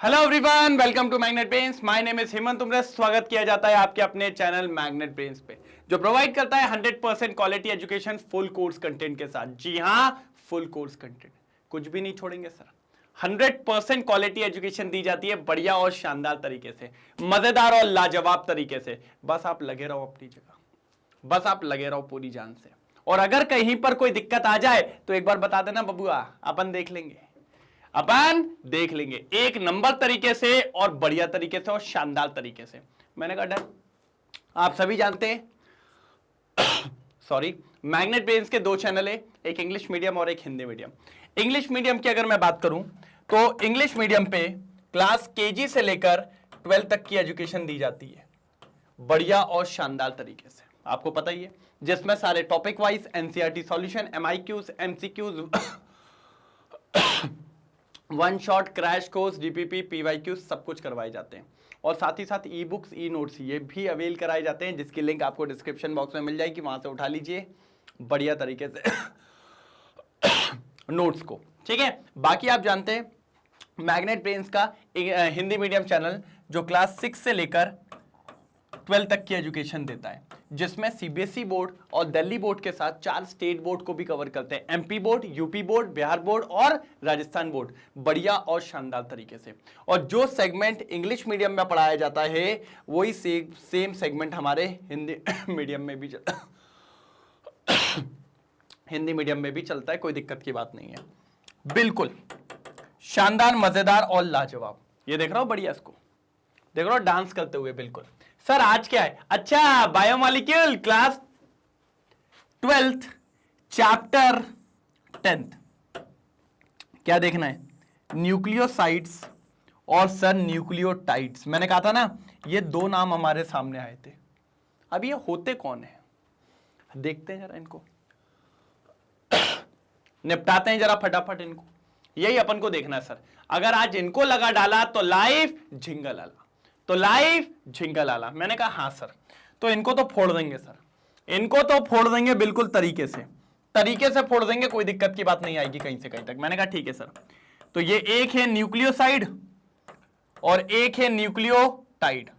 Hello everyone, welcome to Magnet Brains. My name is Hemant. तुम्हारा स्वागत किया जाता है आपके अपने चैनल मैग्नेट ब्रेन्स पे, जो प्रोवाइड करता है 100% quality education full course content के साथ। जी हाँ, फुल कोर्स कंटेंट, कुछ भी नहीं छोड़ेंगे सर। 100% क्वालिटी एजुकेशन दी जाती है बढ़िया और शानदार तरीके से, मजेदार और लाजवाब तरीके से। बस आप लगे रहो अपनी जगह, बस आप लगे रहो पूरी जान से। और अगर कहीं पर कोई दिक्कत आ जाए तो एक बार बता देना बबुआ, अपन देख लेंगे, अपन देख लेंगे एक नंबर तरीके से और बढ़िया तरीके से और शानदार तरीके से। मैंने कहा डन। आप सभी जानते हैं सॉरी, मैग्नेट ब्रेन्स के दो चैनल है, एक इंग्लिश मीडियम और एक हिंदी मीडियम। इंग्लिश मीडियम की अगर मैं बात करूं तो इंग्लिश मीडियम पे क्लास केजी से लेकर 12 तक की एजुकेशन दी जाती है बढ़िया और शानदार तरीके से, आपको पता ही है, जिसमें सारे topic wise NCERT solution, MIQs, MCQs, one shot crash course, DPP, PYQ सब कुछ करवाए जाते हैं। और साथ ही साथ ई बुक्स, ई नोट्स ये भी अवेल कराए जाते हैं, जिसकी लिंक आपको डिस्क्रिप्शन बॉक्स में मिल जाएगी, वहां से उठा लीजिए बढ़िया तरीके से नोट्स को। ठीक है, बाकी आप जानते हैं मैग्नेट ब्रेन्स का हिंदी मीडियम चैनल जो क्लास 6 से लेकर 12 तक की एजुकेशन देता है, जिसमें सीबीएसई बोर्ड और दिल्ली बोर्ड के साथ 4 स्टेट बोर्ड को भी कवर करते हैं, MP board, UP board, Bihar board और राजस्थान बोर्ड, बढ़िया और शानदार तरीके से। और जो सेगमेंट इंग्लिश मीडियम में पढ़ाया जाता है वही सेम सेगमेंट हमारे हिंदी मीडियम में भी हिंदी मीडियम में भी चलता है, कोई दिक्कत की बात नहीं है। बिल्कुल शानदार, मजेदार और लाजवाब। ये देख रहा हो बढ़िया, इसको देख रहा हो डांस करते हुए। बिल्कुल सर, आज क्या है? अच्छा, biomolecule class 12th chapter 10th। क्या देखना है? न्यूक्लियोसाइड्स और सर न्यूक्लियोटाइड्स। मैंने कहा था ना, ये दो नाम हमारे सामने आए थे। अब ये होते कौन है, देखते हैं जरा इनको, निपटाते हैं जरा फटाफट इनको। यही अपन को देखना है सर। अगर आज इनको लगा डाला तो लाइफ झिंगल आला, तो लाइफ झिंगल आला। मैंने कहा हाँ सर, तो इनको तो फोड़ देंगे सर, इनको तो फोड़ देंगे बिल्कुल तरीके से फोड़ देंगे, कोई दिक्कत की बात नहीं आएगी कहीं से कहीं तक। मैंने कहा ठीक है सर। तो ये एक है न्यूक्लियोसाइड और एक है न्यूक्लियोटाइड,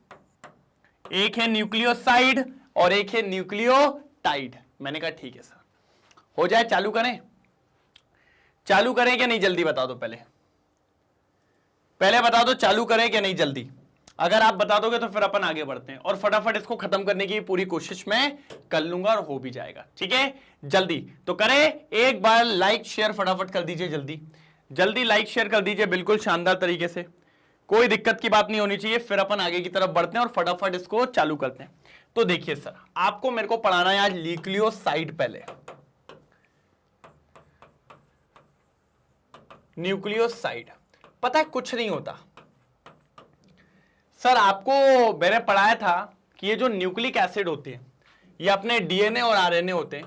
एक है न्यूक्लियोसाइड और एक है न्यूक्लियोटाइड। मैंने कहा ठीक है सर, हो जाए, चालू करें? चालू करें कि नहीं, जल्दी बता दो। पहले बता दो चालू करें कि नहीं जल्दी। अगर आप बता दोगे तो फिर अपन आगे बढ़ते हैं और फटाफट इसको खत्म करने की पूरी कोशिश मैं कर लूंगा और हो भी जाएगा। ठीक है, जल्दी तो करें। एक बार लाइक शेयर फटाफट कर दीजिए, जल्दी जल्दी लाइक शेयर कर दीजिए, बिल्कुल शानदार तरीके से, कोई दिक्कत की बात नहीं होनी चाहिए। फिर अपन आगे की तरफ बढ़ते हैं और फटाफट इसको चालू करते हैं। तो देखिए सर, आपको मेरे को पढ़ाना है आज न्यूक्लियोसाइड। पहले न्यूक्लियोसाइड, पता है कुछ नहीं होता सर। आपको मैंने पढ़ाया था कि ये जो न्यूक्लिक एसिड होते हैं ये अपने डीएनए और आरएनए होते हैं,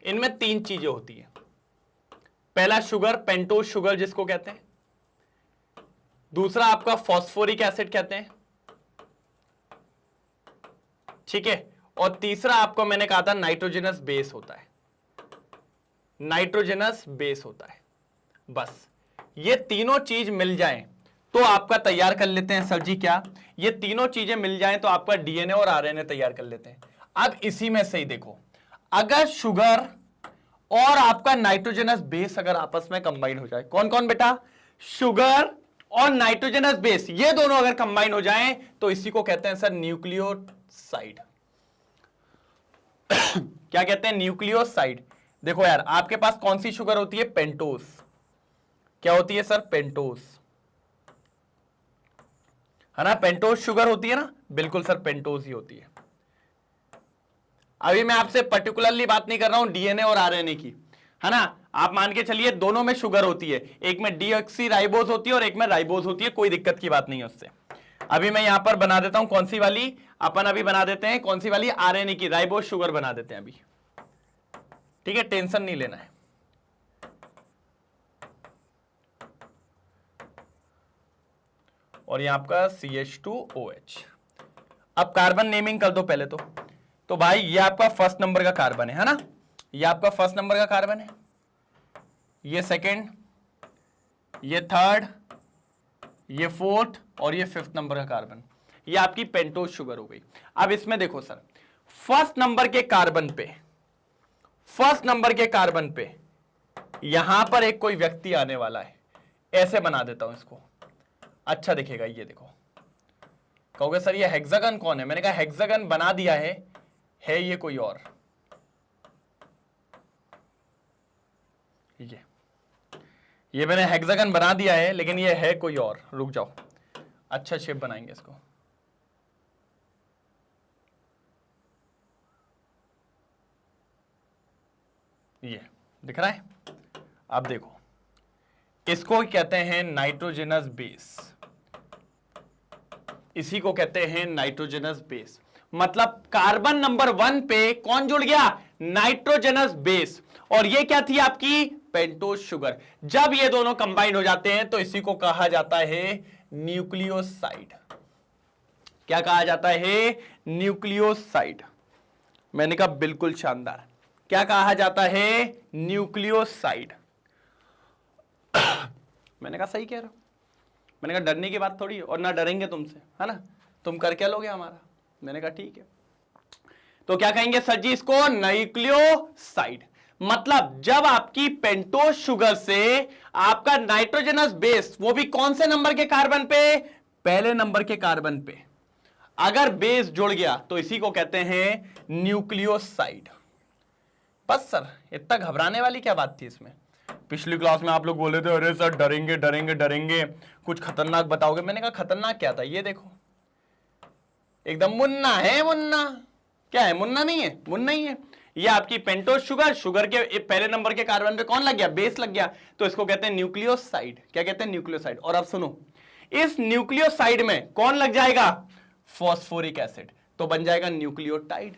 इनमें 3 चीजें होती है। पहला शुगर, पेंटोज शुगर जिसको कहते हैं, दूसरा आपका फॉस्फोरिक एसिड कहते हैं, ठीक है, और तीसरा आपको मैंने कहा था नाइट्रोजनस बेस होता है, नाइट्रोजनस बेस होता है। बस ये तीनों चीज मिल जाएं तो आपका तैयार कर लेते हैं सर जी। क्या ये तीनों चीजें मिल जाएं तो आपका डीएनए और आरएनए तैयार कर लेते हैं। अब इसी में से ही देखो, अगर शुगर और आपका नाइट्रोजनस बेस अगर आपस में कंबाइन हो जाए, कौन कौन बेटा? शुगर और नाइट्रोजनस बेस, ये दोनों अगर कंबाइन हो जाएं तो इसी को कहते हैं सर न्यूक्लियोसाइड। क्या कहते हैं? न्यूक्लियोसाइड। देखो यार, आपके पास कौन सी शुगर होती है? पेंटोज। क्या होती है सर? पेंटोज, है ना, पेंटोज शुगर होती है ना, बिल्कुल सर पेंटोज ही होती है। अभी मैं आपसे पर्टिकुलरली बात नहीं कर रहा हूं डीएनए और आरएनए की, है ना। आप मान के चलिए दोनों में शुगर होती है, एक में डीऑक्सीराइबोज होती है और एक में राइबोज होती है, कोई दिक्कत की बात नहीं है उससे। अभी मैं यहां पर बना देता हूं कौन सी वाली, अपन अभी बना देते हैं कौन सी वाली, आरएनए की, राइबोज शुगर बना देते हैं अभी। ठीक है, टेंशन नहीं लेना है। और ये आपका CH2OH। अब कार्बन नेमिंग कर दो पहले तो भाई ये आपका फर्स्ट नंबर का कार्बन है ना, ये आपका फर्स्ट नंबर का कार्बन है, ये सेकंड, ये थर्ड, ये फोर्थ और ये फिफ्थ नंबर का कार्बन, ये आपकी पेंटोज शुगर हो गई। अब इसमें देखो सर, फर्स्ट नंबर के कार्बन पे यहां पर एक कोई व्यक्ति आने वाला है, ऐसे बना देता हूं इसको, अच्छा दिखेगा। ये देखो, कहोगे सर ये हेक्सागन कौन है? मैंने कहा हेक्सागन बना दिया है ये कोई और, ये मैंने हेक्सागन बना दिया है, लेकिन ये है कोई और। रुक जाओ, अच्छा शेप बनाएंगे इसको। ये दिख रहा है? अब देखो, इसको कहते हैं नाइट्रोजनस बेस, इसी को कहते हैं नाइट्रोजनस बेस। मतलब कार्बन नंबर 1 पे कौन जुड़ गया? Nitrogenous base. और ये क्या थी आपकी? Pentose sugar. जब ये दोनों कंबाइन हो जाते हैं तो इसी को कहा जाता है न्यूक्लियोसाइड। क्या कहा जाता है? न्यूक्लियोसाइड। मैंने कहा बिल्कुल शानदार। क्या कहा जाता है? न्यूक्लियोसाइड। मैंने कहा सही कह रहा हूं। मैंने कहा डरने की बात थोड़ी है, और ना डरेंगे तुमसे, है ना? तुम कर क्या लोगे हमारा? मैंने कहा ठीक है। तो क्या कहेंगे सर जी इसको? न्यूक्लियोसाइड। मतलब जब आपकी पेंटोज शुगर से आपका नाइट्रोजनस बेस, वो भी कौन से नंबर के कार्बन पे? पहले नंबर के कार्बन पे अगर बेस जुड़ गया तो इसी को कहते हैं न्यूक्लियोसाइड। बस सर, इतना घबराने वाली क्या बात थी इसमें? पिछली क्लास में आप लोग बोले थे अरे सर डरेंगे डरेंगे डरेंगे, कुछ खतरनाक बताओगे। मैंने कहा खतरनाक क्या था? ये देखो, एकदम मुन्ना है, मुन्ना। क्या है? मुन्ना नहीं है? मुन्ना ही है। ये आपकी पेंटोज शुगर, शुगर के पहले नंबर के कार्बन पे कौन लग गया? बेस लग गया, तो इसको कहते हैं न्यूक्लियोसाइड। क्या कहते हैं? न्यूक्लियोसाइड। और अब सुनो, इस न्यूक्लियोसाइड में कौन लग जाएगा? फॉस्फोरिक एसिड, तो बन जाएगा न्यूक्लियोटाइड।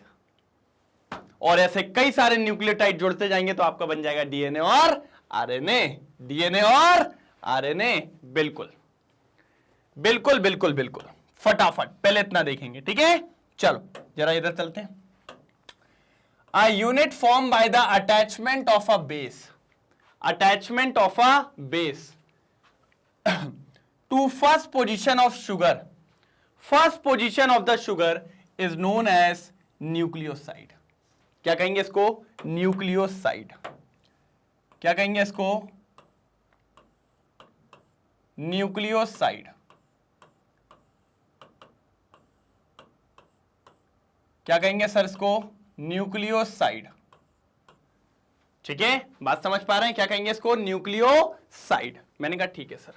और ऐसे कई सारे न्यूक्लियोटाइड जुड़ते जाएंगे तो आपका बन जाएगा डीएनए और आरएनए। डीएनए और आरएनए। बिल्कुल बिल्कुल बिल्कुल बिल्कुल, फटाफट पहले इतना देखेंगे, ठीक है? चलो जरा इधर चलते हैं। A unit formed by the attachment of a base, attachment of a base to first position of sugar, first position of the sugar is known as nucleoside. क्या कहेंगे इसको? न्यूक्लियोसाइड। क्या कहेंगे इसको? न्यूक्लियोसाइड। क्या कहेंगे सर इसको? न्यूक्लियोसाइड। ठीक है, बात समझ पा रहे हैं? क्या कहेंगे इसको? न्यूक्लियोसाइड। मैंने कहा ठीक है सर।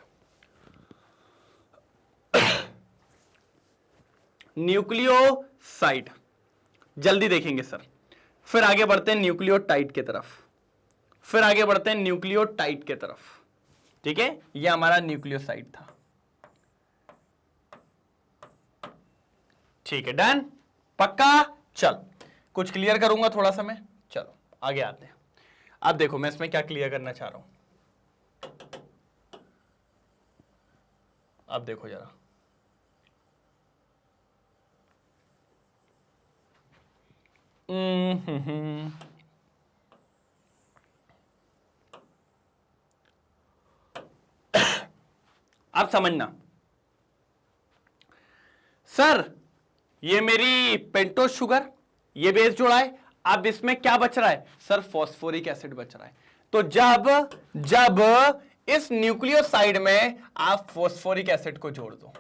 न्यूक्लियोसाइड जल्दी देखेंगे सर। फिर आगे बढ़ते हैं न्यूक्लियोटाइड की तरफ, फिर आगे बढ़ते हैं न्यूक्लियोटाइड की तरफ। ठीक है, यह हमारा न्यूक्लियोसाइड था। ठीक है, डन, पक्का? चल कुछ क्लियर करूंगा थोड़ा सा मैं। चलो आगे आते हैं। अब देखो मैं इसमें क्या क्लियर करना चाह रहा हूं। अब देखो जरा, अब समझना सर, ये मेरी पेंटोज शुगर, ये बेस जोड़ा है। अब इसमें क्या बच रहा है सर? फॉस्फोरिक एसिड बच रहा है। तो जब इस न्यूक्लियोसाइड में आप फॉस्फोरिक एसिड को जोड़ दो,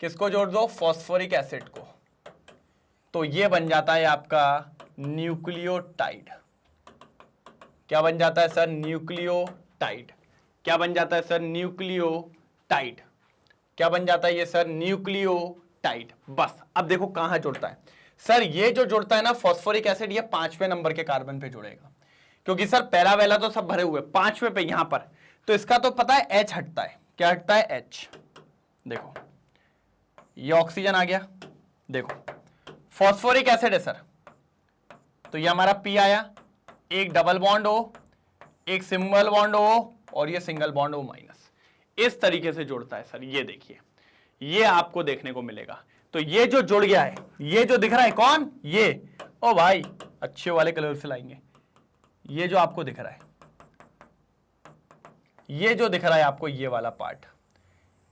किसको जोड़ दो? फॉस्फोरिक एसिड को, तो ये बन जाता है आपका न्यूक्लियोटाइड। क्या बन जाता है सर? न्यूक्लियोटाइड। क्या बन जाता है सर? न्यूक्लियोटाइड। क्या बन जाता है ये सर? न्यूक्लियोटाइड। बस अब देखो कहां जुड़ता है सर। ये जो जुड़ता है ना फॉस्फोरिक एसिड, ये 5वें नंबर के कार्बन पे जुड़ेगा, क्योंकि सर पहला वेला तो सब भरे हुए, 5वें पे यहां पर, तो इसका तो पता है H हटता है। क्या हटता है? H। देखो ये ऑक्सीजन आ गया, देखो फॉस्फोरिक एसिड है सर, तो ये हमारा P आया, एक डबल बॉन्ड हो, एक सिंगल बॉन्ड हो, और ये सिंगल बॉन्ड हो माइनस। इस तरीके से जुड़ता है सर। ये देखिए, ये आपको देखने को मिलेगा। तो ये जो जुड़ गया है, ये जो दिख रहा है कौन? ये, ओ भाई अच्छे वाले कलर से लाएंगे। ये जो आपको दिख रहा है, ये जो दिख रहा है आपको ये वाला पार्ट,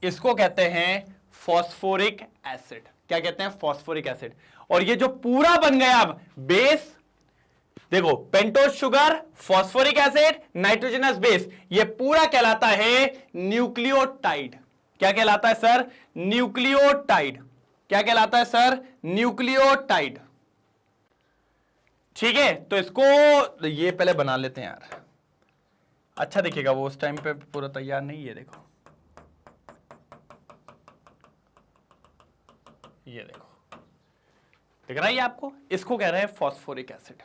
इसको कहते हैं फॉस्फोरिक एसिड। क्या कहते हैं? Phosphoric acid. और ये जो पूरा बन गया अब बेस, देखो pentose sugar, phosphoric acid, nitrogenous base, ये पूरा कहलाता है न्यूक्लियोटाइड। क्या कहलाता है सर? न्यूक्लियोटाइड। क्या कहलाता है सर? न्यूक्लियोटाइड। ठीक है, तो इसको ये पहले बना लेते हैं यार, अच्छा दिखेगा वो, उस टाइम पे पूरा तैयार नहीं है। देखो ये देखो, दिख रहा है ये आपको? इसको कह रहे हैं फॉस्फोरिक एसिड।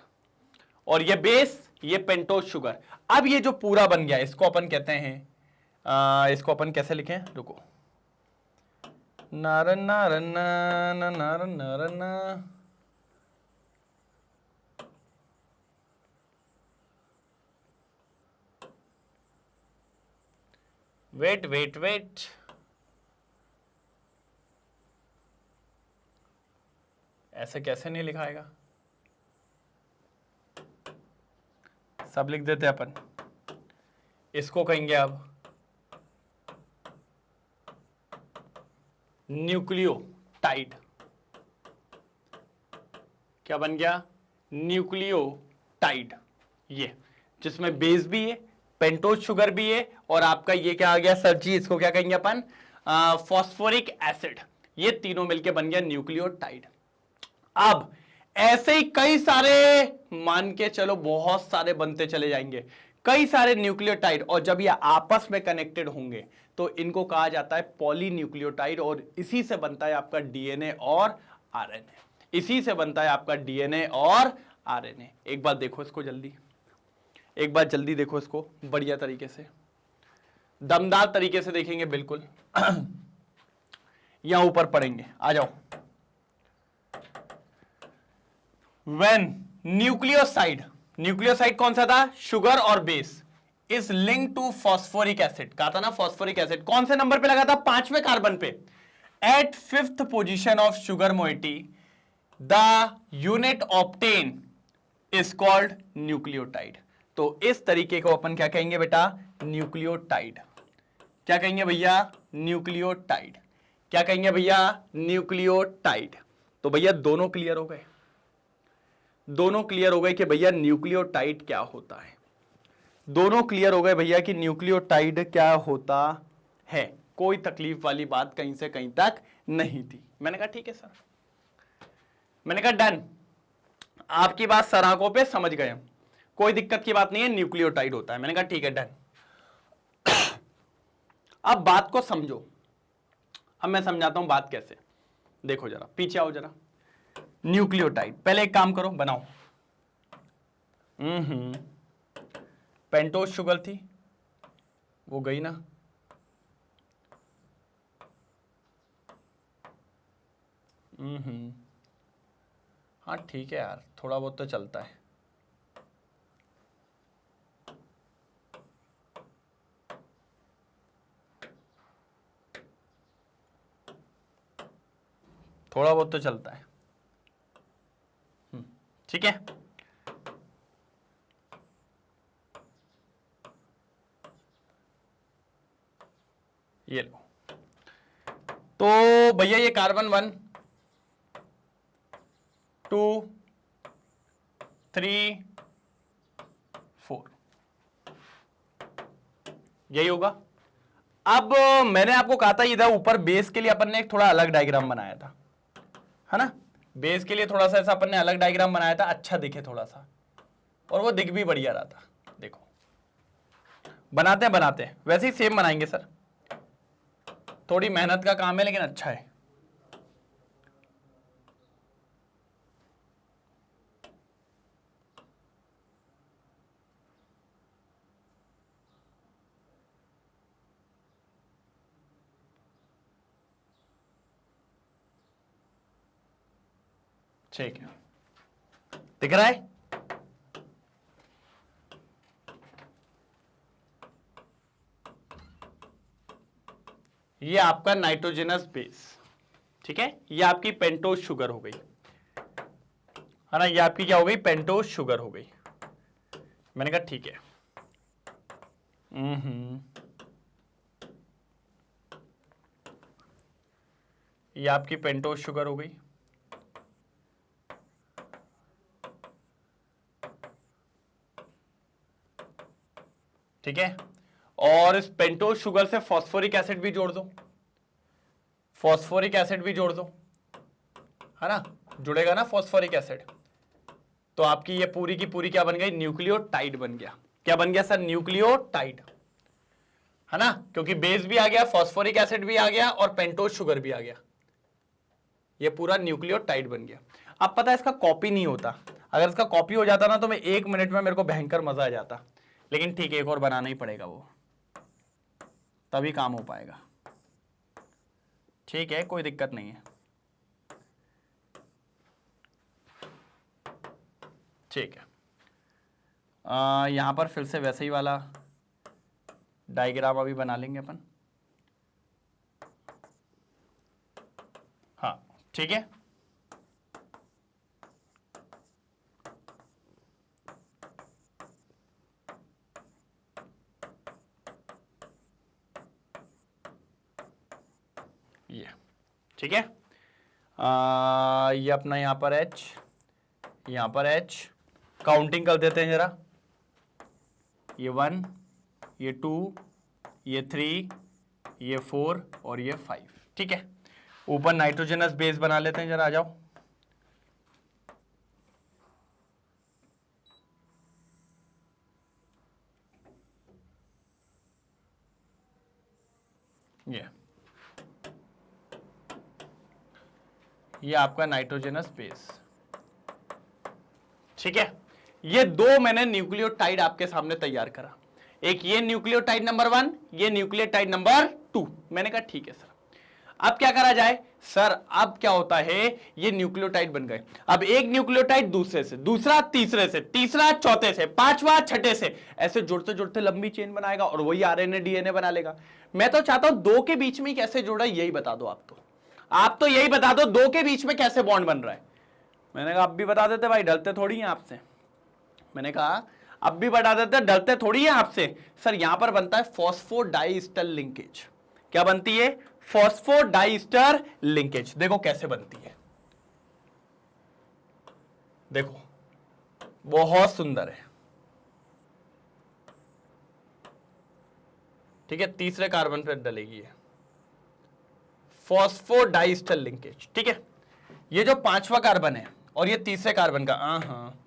और ये बेस, ये पेंटोज शुगर। अब ये जो पूरा बन गया, इसको अपन कहते हैं, इसको अपन कैसे लिखें? रुको, नारन नारन नारन नारन, वेट वेट वेट, ऐसे कैसे नहीं लिखाएगा? सब लिख देते अपन। इसको कहेंगे अब न्यूक्लियोटाइड। क्या बन गया? न्यूक्लियोटाइड। ये जिसमें बेस भी है, पेंटोज शुगर भी है, और आपका ये क्या आ गया सर जी? इसको क्या कहेंगे अपन? Phosphoric acid. ये तीनों मिलके बन गया न्यूक्लियोटाइड। अब ऐसे ही कई सारे, मान के चलो बहुत सारे बनते चले जाएंगे, कई सारे न्यूक्लियोटाइड, और जब ये आपस में कनेक्टेड होंगे तो इनको कहा जाता है पॉलीन्यूक्लियोटाइड। और इसी से बनता है आपका डीएनए और आरएनए। इसी से बनता है आपका डीएनए और आरएनए। एक बार देखो इसको जल्दी, एक बार जल्दी देखो इसको, बढ़िया तरीके से, दमदार तरीके से देखेंगे बिल्कुल। यहां ऊपर पढ़ेंगे, आ जाओ। When न्यूक्लियोसाइड, न्यूक्लियोसाइड कौन सा था? शुगर और base, is link to phosphoric acid. कहा था ना फॉस्फोरिक एसिड कौन से नंबर पे लगा था? 5वें कार्बन पे। At 5th position of sugar moiety the unit obtain is called nucleotide. तो इस तरीके को अपन क्या कहेंगे बेटा? न्यूक्लियोटाइड। क्या कहेंगे भैया? न्यूक्लियोटाइड। क्या कहेंगे भैया? न्यूक्लियोटाइड। तो भैया दोनों क्लियर हो गए, दोनों क्लियर हो गए कि भैया न्यूक्लियोटाइड क्या होता है। दोनों क्लियर हो गए भैया कि न्यूक्लियोटाइड क्या होता है। कोई तकलीफ वाली बात कहीं से कहीं तक नहीं थी। मैंने कहा ठीक है सर, मैंने कहा डन, आपकी बात सर आंखों पे समझ गए हम, कोई दिक्कत की बात नहीं है, न्यूक्लियोटाइड होता है। मैंने कहा ठीक है डन। अब बात को समझो, अब मैं समझाता हूं बात कैसे। देखो जरा पीछे आओ जरा। न्यूक्लियोटाइड, पहले एक काम करो, बनाओ। पेंटोज शुगर थी, वो गई ना। हाँ ठीक है यार, थोड़ा बहुत तो चलता है। थोड़ा बहुत तो चलता है, ठीक है। ये लो, तो भैया ये कार्बन 1 2 3 4 यही होगा। अब मैंने आपको कहा था इधर ऊपर बेस के लिए अपन ने एक थोड़ा अलग डायग्राम बनाया था, है ना? बेस के लिए थोड़ा सा ऐसा अपन ने अलग डायग्राम बनाया था, अच्छा दिखे थोड़ा सा, और वो दिख भी बढ़िया रहा था। देखो बनाते हैं वैसे ही सेम बनाएंगे सर, थोड़ी मेहनत का काम है लेकिन अच्छा है। ठीक है, दिख रहा है? ये आपका नाइट्रोजनस बेस, ठीक है। ये आपकी पेंटोज शुगर हो गई, है ना? ये आपकी क्या हो गई? पेंटोज शुगर हो गई। मैंने कहा ठीक है। ये आपकी पेंटोज शुगर हो गई, ठीक है। और इस पेंटोज शुगर से फॉस्फोरिक एसिड भी जोड़ दो, फॉस्फोरिक एसिड भी जोड़ दो, है ना, जुड़ेगा ना फॉस्फोरिक एसिड, तो आपकी ये पूरी की पूरी क्या बन गई, न्यूक्लियोटाइड बन गया। क्या बन गया सर, न्यूक्लियोटाइड, है ना, क्योंकि बेस भी आ गया, फॉस्फोरिक एसिड भी आ गया और पेंटोज शुगर भी आ गया, ये पूरा न्यूक्लियोटाइड बन गया। अब पता है इसका कॉपी नहीं होता, अगर इसका कॉपी हो जाता ना तो मैं 1 मिनट में मेरे को भयंकर मजा आ जाता, लेकिन ठीक है, एक और बनाना ही पड़ेगा, वो तभी काम हो पाएगा। ठीक है, कोई दिक्कत नहीं है, ठीक है। यहां पर फिर से वैसे ही वाला डायग्राम अभी बना लेंगे अपन, हाँ ठीक है। ये ठीक है, ये अपना यहां पर H, यहां पर H, काउंटिंग कर देते हैं जरा, ये 1, ये 2, ये 3, ये 4 और ये 5, ठीक है। ऊपर नाइट्रोजनस बेस बना लेते हैं जरा, आ जाओ। ये आपका नाइट्रोजनस बेस, ठीक है। ये दो मैंने न्यूक्लियोटाइड आपके सामने तैयार करा, एक ये न्यूक्लियोटाइड नंबर 1, ये न्यूक्लियोटाइड नंबर 2। मैंने कहा ठीक है सर, अब क्या करा जाए सर, अब क्या होता है, ये न्यूक्लियोटाइड बन गए, अब एक न्यूक्लियोटाइड दूसरे से, दूसरा तीसरे से, तीसरा चौथे से, पांचवा छठे से, ऐसे जुड़ते जुड़ते लंबी चेन बनाएगा और वही आरएनए डीएनए बना लेगा। मैं तो चाहता हूं दो के बीच में कैसे जोड़ा, यही बता दो आप तो यही बता दो, दो के बीच में कैसे बॉन्ड बन रहा है। मैंने कहा अब भी बता देते भाई, डरते थोड़ी हैं आपसे। मैंने कहा अब भी बता देते, डरते थोड़ी हैं आपसे। सर यहां पर बनता है फॉस्फोडाइस्टर लिंकेज। क्या बनती है, फॉस्फोडाइस्टर लिंकेज। देखो कैसे बनती है, देखो बहुत सुंदर है, ठीक है। तीसरे कार्बन पर डलेगी है फॉस्फोडाइस्टर लिंकेज, ठीक है। ये जो पांचवा कार्बन है और ये तीसरे कार्बन का, हाँ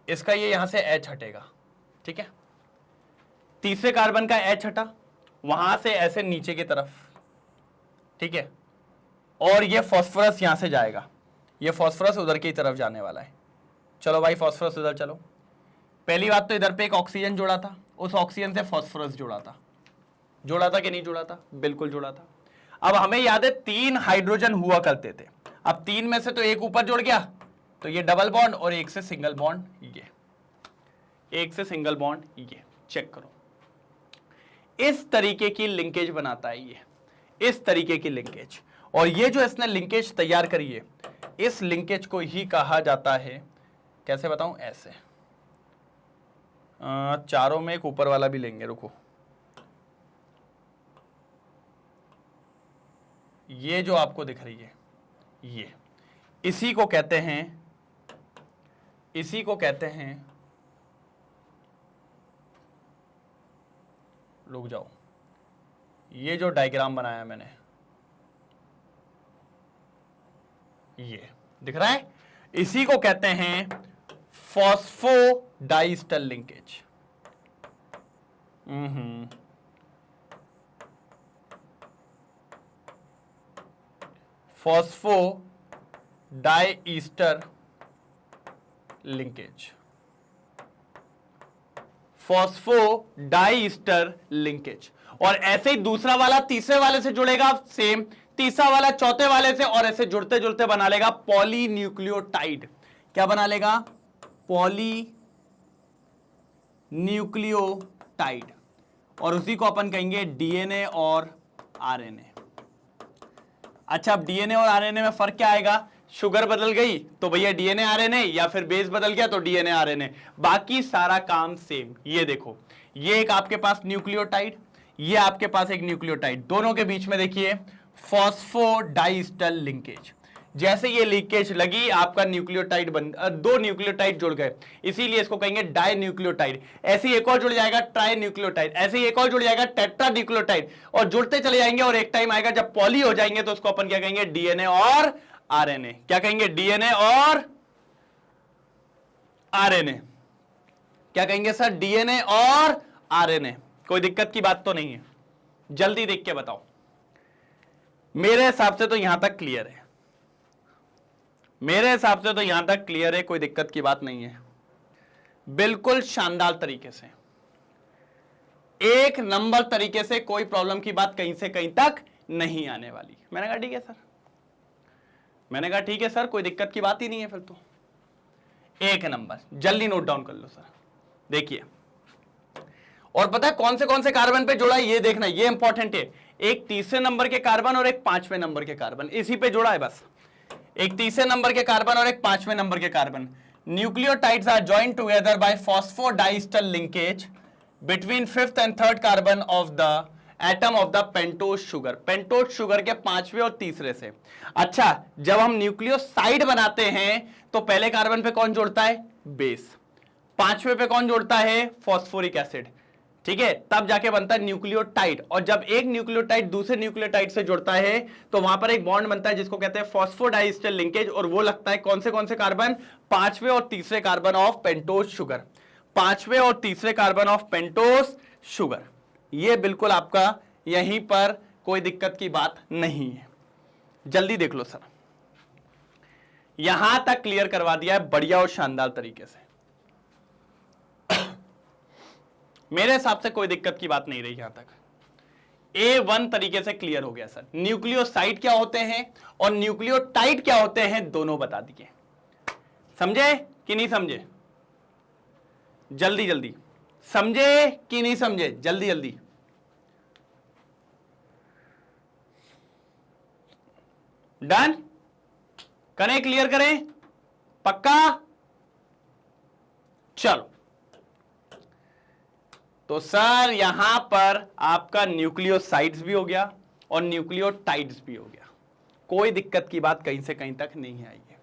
इसका ये यहां से H हटेगा, ठीक है। तीसरे कार्बन का H हटा, वहां से ऐसे नीचे की तरफ, ठीक है। और ये फास्फोरस यहां से जाएगा, ये फास्फोरस उधर की तरफ जाने वाला है। चलो भाई फास्फोरस उधर चलो। पहली बात तो इधर पे एक ऑक्सीजन जोड़ा था, उस ऑक्सीजन से फास्फोरस जोड़ा था, जोड़ा था कि नहीं जोड़ा था, बिल्कुल जोड़ा था। अब हमें याद है 3 हाइड्रोजन हुआ करते थे, अब 3 में से तो एक ऊपर जुड़ गया, तो ये डबल बॉन्ड और एक से सिंगल बॉन्ड, ये एक से सिंगल बॉन्ड, ये चेक करो। इस तरीके की लिंकेज बनाता है ये, इस तरीके की लिंकेज। और ये जो इसने लिंकेज तैयार करी है, इस लिंकेज को ही कहा जाता है, कैसे बताऊं, ऐसे। चारों में एक ऊपर वाला भी लेंगे, रुको। ये जो आपको दिख रही है, ये इसी को कहते हैं, इसी को कहते हैं, रुक जाओ, ये जो डायग्राम बनाया मैंने, ये दिख रहा है, इसी को कहते हैं phosphodiester linkage. Phosphodiester linkage, phosphodiester linkage. और ऐसे ही दूसरा वाला तीसरे वाले से जुड़ेगा, सेम, तीसरा वाला चौथे वाले से, और ऐसे जुड़ते जुड़ते बना लेगा पॉलीन्यूक्लियोटाइड। क्या बना लेगा, पॉलीन्यूक्लियोटाइड। और उसी को अपन कहेंगे डीएनए और आरएनए। अच्छा, अब डीएनए और आरएनए में फर्क क्या आएगा, शुगर बदल गई तो भैया डीएनए आरएनए, या फिर बेस बदल गया तो डीएनए आरएनए, बाकी सारा काम सेम। ये देखो, ये एक आपके पास न्यूक्लियोटाइड, ये आपके पास एक न्यूक्लियोटाइड, दोनों के बीच में देखिए फॉस्फोडाइस्टर लिंकेज। जैसे ये लीकेज लगी, आपका न्यूक्लियोटाइड दो न्यूक्लियोटाइड जुड़ गए, इसीलिए इसको कहेंगे डाई न्यूक्लियोटाइड। ऐसे ही एक और जुड़ जाएगा ट्राई न्यूक्लियोटाइड, ऐसे ही एक और जुड़ जाएगा टेट्रा न्यूक्लियोटाइड, और जुड़ते चले जाएंगे और एक टाइम आएगा जब पॉली हो जाएंगे तो उसको अपन क्या कहेंगे, डीएनए और आरएनए। क्या कहेंगे, डीएनए और आरएनए। क्या कहेंगे सर, डीएनए और आरएनए। कोई दिक्कत की बात तो नहीं है, जल्दी देख के बताओ। मेरे हिसाब से तो यहां तक क्लियर है, मेरे हिसाब से तो यहां तक क्लियर है, कोई दिक्कत की बात नहीं है, बिल्कुल शानदार तरीके से, एक नंबर तरीके से, कोई प्रॉब्लम की बात कहीं से कहीं तक नहीं आने वाली। मैंने कहा ठीक है सर, मैंने कहा ठीक है सर, कोई दिक्कत की बात ही नहीं है फिर तो, एक नंबर। जल्दी नोट डाउन कर लो सर, देखिए। और पता है कौन से कार्बन पे जोड़ा है, ये देखना, ये इंपॉर्टेंट है। एक तीसरे नंबर के कार्बन और एक पांचवें नंबर के कार्बन, इसी पे जोड़ा है बस। एक तीसरे नंबर के कार्बन और एक पांचवें नंबर के carbon. Nucleotides are joined together by phosphodiester linkage between fifth and third carbon of the atom of the pentose sugar. Pentose sugar के पांचवें और तीसरे से। अच्छा, जब हम न्यूक्लियोसाइड बनाते हैं तो पहले कार्बन पे कौन जोड़ता है, बेस, पांचवें पे कौन जोड़ता है, फॉस्फोरिक एसिड, ठीक है, तब जाके बनता है न्यूक्लियोटाइड। और जब एक न्यूक्लियोटाइड दूसरे न्यूक्लियोटाइड से जुड़ता है तो वहां पर एक बॉन्ड बनता है जिसको कहते हैं फॉस्फोडाइस्टर लिंकेज, और वो लगता है कौन से कार्बन, पांचवें और तीसरे कार्बन ऑफ पेंटोज शुगर, पांचवें और तीसरे कार्बन ऑफ पेंटोज शुगर। ये बिल्कुल आपका यहीं पर कोई दिक्कत की बात नहीं है। जल्दी देख लो सर, यहां तक क्लियर करवा दिया है बढ़िया और शानदार तरीके से। मेरे हिसाब से कोई दिक्कत की बात नहीं रही यहां तक। A1 तरीके से क्लियर हो गया सर। न्यूक्लियोसाइड क्या होते हैं और न्यूक्लियोटाइड क्या होते हैं, दोनों बता दिए। समझे कि नहीं समझे, जल्दी जल्दी समझे कि नहीं समझे, जल्दी जल्दी। डन करें, क्लियर करें, पक्का। चलो, तो सर यहां पर आपका न्यूक्लियोसाइड्स भी हो गया और न्यूक्लियोटाइड्स भी हो गया। कोई दिक्कत की बात कहीं से कहीं तक नहीं आई है,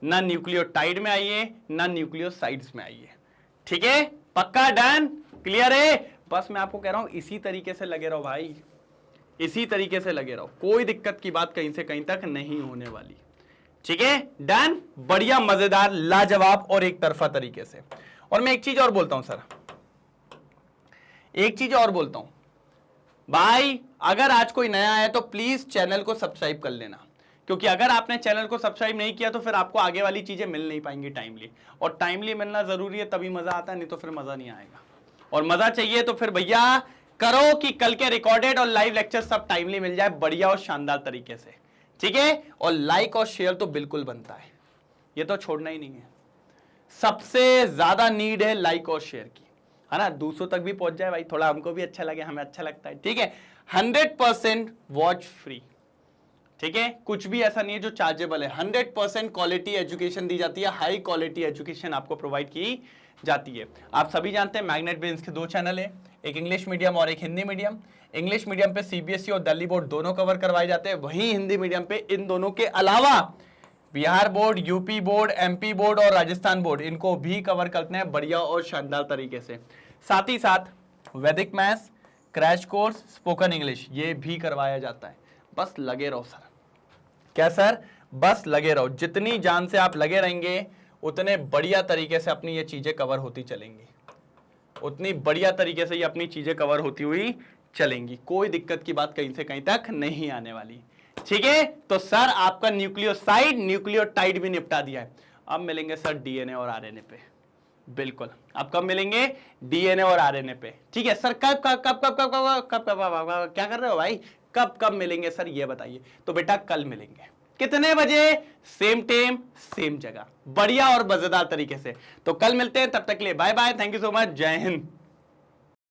ना न्यूक्लियोटाइड में आई है ना न्यूक्लियोसाइड्स में आई है। ठीक है, पक्का, डन, क्लियर है। बस मैं आपको कह रहा हूं इसी तरीके से लगे रहो भाई, इसी तरीके से लगे रहो, कोई दिक्कत की बात कहीं से कहीं तक नहीं होने वाली। ठीक है, डन, बढ़िया, मजेदार, लाजवाब और एक तरफा तरीके से। और मैं एक चीज और बोलता हूं सर, एक चीज और बोलता हूं भाई, अगर आज कोई नया है तो प्लीज चैनल को सब्सक्राइब कर लेना, क्योंकि अगर आपने चैनल को सब्सक्राइब नहीं किया तो फिर आपको आगे वाली चीजें मिल नहीं पाएंगी टाइमली, और टाइमली मिलना जरूरी है, तभी मजा आता है, नहीं तो फिर मजा नहीं आएगा। और मजा चाहिए तो फिर भैया करो कि कल के रिकॉर्डेड और लाइव लेक्चर सब टाइमली मिल जाए, बढ़िया और शानदार तरीके से। ठीक है, और लाइक और शेयर तो बिल्कुल बनता है, ये तो छोड़ना ही नहीं है। सबसे ज्यादा नीड है लाइक और शेयर की, है ना, 200 तक भी पहुंच जाए भाई, थोड़ा हमको भी अच्छा लगे, हमें अच्छा लगता है। ठीक है, 100% वॉच फ्री, ठीक है, कुछ भी ऐसा नहीं है जो चार्जेबल है। 100% क्वालिटी एजुकेशन दी जाती है, हाई क्वालिटी एजुकेशन आपको प्रोवाइड की जाती है। आप सभी जानते हैं मैग्नेट ब्रेन्स के 2 चैनल है, एक इंग्लिश मीडियम और एक हिंदी मीडियम। इंग्लिश मीडियम पे सीबीएसई और दिल्ली बोर्ड दोनों कवर करवाए जाते हैं, वहीं हिंदी मीडियम पे इन दोनों के अलावा Bihar board, UP board, MP board और राजस्थान बोर्ड, इनको भी कवर करते हैं बढ़िया और शानदार तरीके से। साथ ही साथ वैदिक maths, crash course, spoken English, ये भी करवाया जाता है। बस लगे रहो सर, क्या सर, बस लगे रहो, जितनी जान से आप लगे रहेंगे उतने बढ़िया तरीके से अपनी ये चीजें कवर होती चलेंगी, उतनी बढ़िया तरीके से ये अपनी चीजें कवर होती हुई चलेंगी, कोई दिक्कत की बात कहीं से कहीं तक नहीं आने वाली। ठीक है, तो सर आपका न्यूक्लियोसाइड, न्यूक्लियोटाइड भी निपटा दिया है। अब मिलेंगे सर डीएनए और आरएनए पे, बिल्कुल। अब कब मिलेंगे, डीएनए और आरएनए पे। ठीक है सर, कब कब कब कब कब कब कब कब क्या कर रहे हो भाई, कब कब मिलेंगे सर ये बताइए। तो बेटा कल मिलेंगे, कितने बजे, सेम टाइम सेम जगह, बढ़िया और मजेदार तरीके से। तो कल मिलते हैं, तब तक के लिए bye bye, thank you so much, जय हिंद।